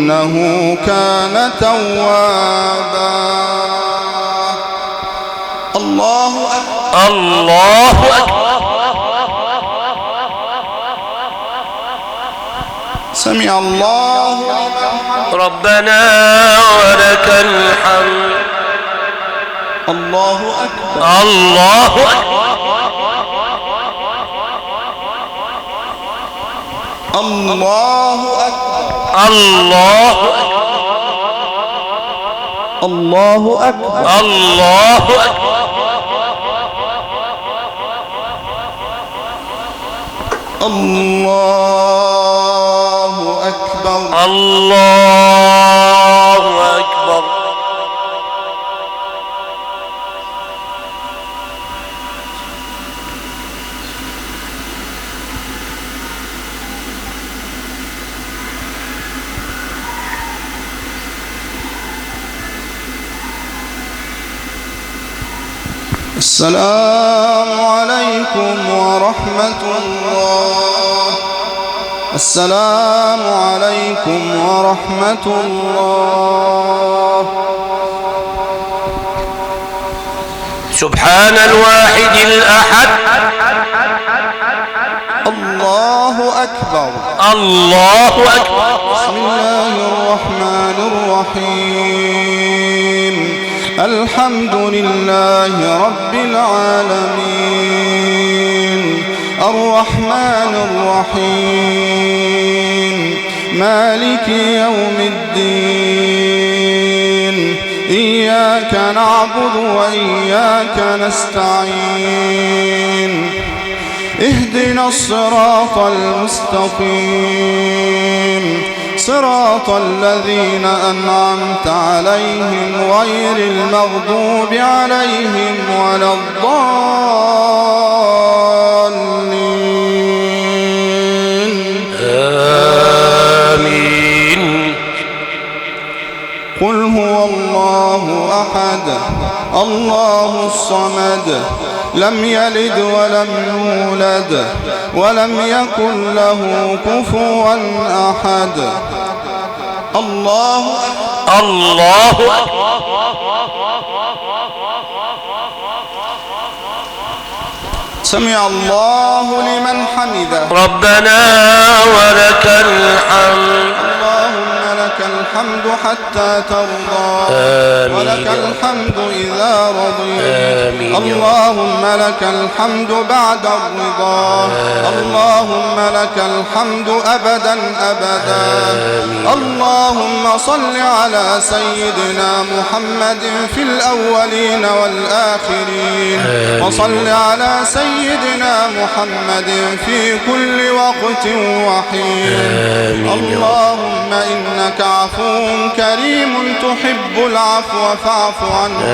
إنه كان توابا. الله أكبر. الله أكبر. سمع الله ربنا ولك الحمد. الله أكبر. الله أكبر. الله أكبر. الله أكبر. الله أكبر. الله أكبر. الله أكبر. الله أكبر. السلام عليكم ورحمة الله. السلام عليكم ورحمة الله. سبحان الواحد الأحد. الله أكبر. الله أكبر. بسم الله الرحمن الرحيم. الحمد لله رب العالمين الرحمن الرحيم مالك يوم الدين إياك نعبد وإياك نستعين اهدنا الصراط المستقيم صراط الذين أنعمت عليهم غير المغضوب عليهم ولا الضالين. آمين. قل هو الله أحد الله الصمد لم يلد ولم يولد ولم يكن له كفوا أحد. الله الله أكبر. سمع الله لمن حمده. ربنا ولك الحمد. اللهم لك الحمد حتى ترضى. آمين. ولك الحمد إذا رضيت. آمين. اللهم لك الحمد بعد الرضا. اللهم لك الحمد أبدا أبدا. آمين. اللهم صل على سيدنا محمد في الأولين والآخرين. آمين. وصل على سيدنا محمد في كل وقت وحين. آمين. اللهم إنك عفو كريم تحب العفو فاعف عنا.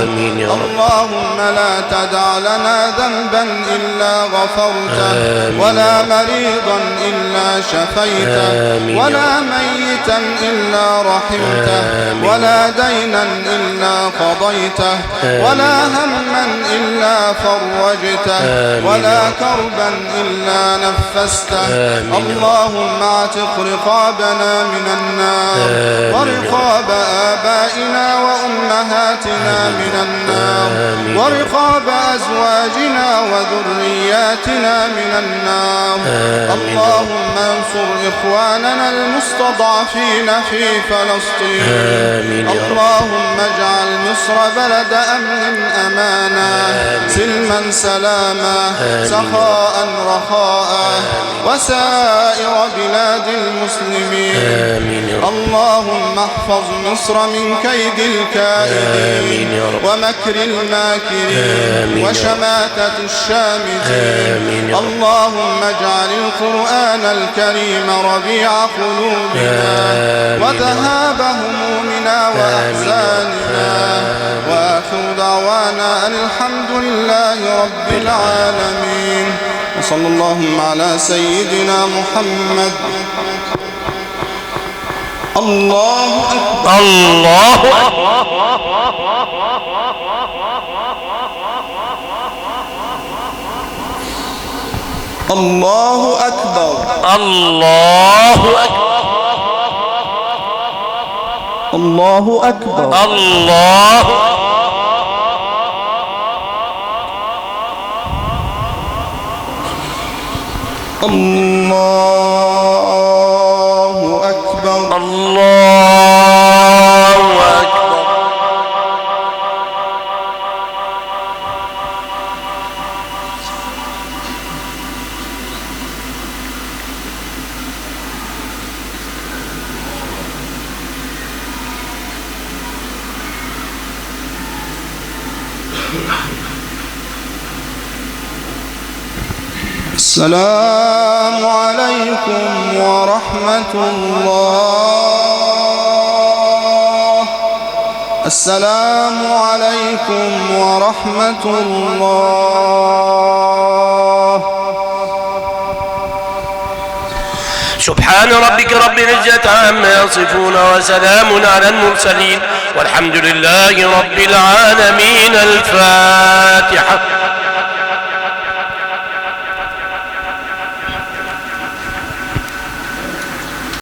آمين يا رب. اللهم لا تدع لنا ذنبا إلا غفرته. آمين. ولا مريضا إلا شفيته. آمين. ولا ميتا إلا رحمته. آمين. ولا دينا إلا قضيته. ولا هما إلا فرجته. آمين. ولا كربا إلا نفسته. آمين. اللهم اعتق رقابنا من النار. آمين. ورقاب آبائنا وأمهاتنا من النار. آمين. ورقاب أزواجنا وذرياتنا من النار. آمين. اللهم انصر إخواننا المستضعفين في فلسطين. آمين يا رب. اللهم اجعل مصر بلد أمن أمانا. سلما سلاما. سخاء رخاء. وسائر بلاد المسلمين. آمين يا رب. اللهم احفظ مصر من كيد الكائدين. آمين يا رب. ومكر الماكرين. آمين. وشماتة الشامتين. آمين يا رب. اللهم اجعل القرآن الكريم ربيع قلوبنا. آمين. وذهاب همومنا وأحزاننا. وآخر دعوانا الحمد لله رب العالمين. وصلى اللهم على سيدنا محمد. الله أكبر. الله أكبر. الله أكبر. الله أكبر. الله أكبر. الله الله أكبر. الله أكبر. السلام عليكم ورحمة الله. السلام عليكم ورحمة الله. سبحان ربك رب العزة عما يصفون وسلام على المرسلين والحمد لله رب العالمين. الفاتحة.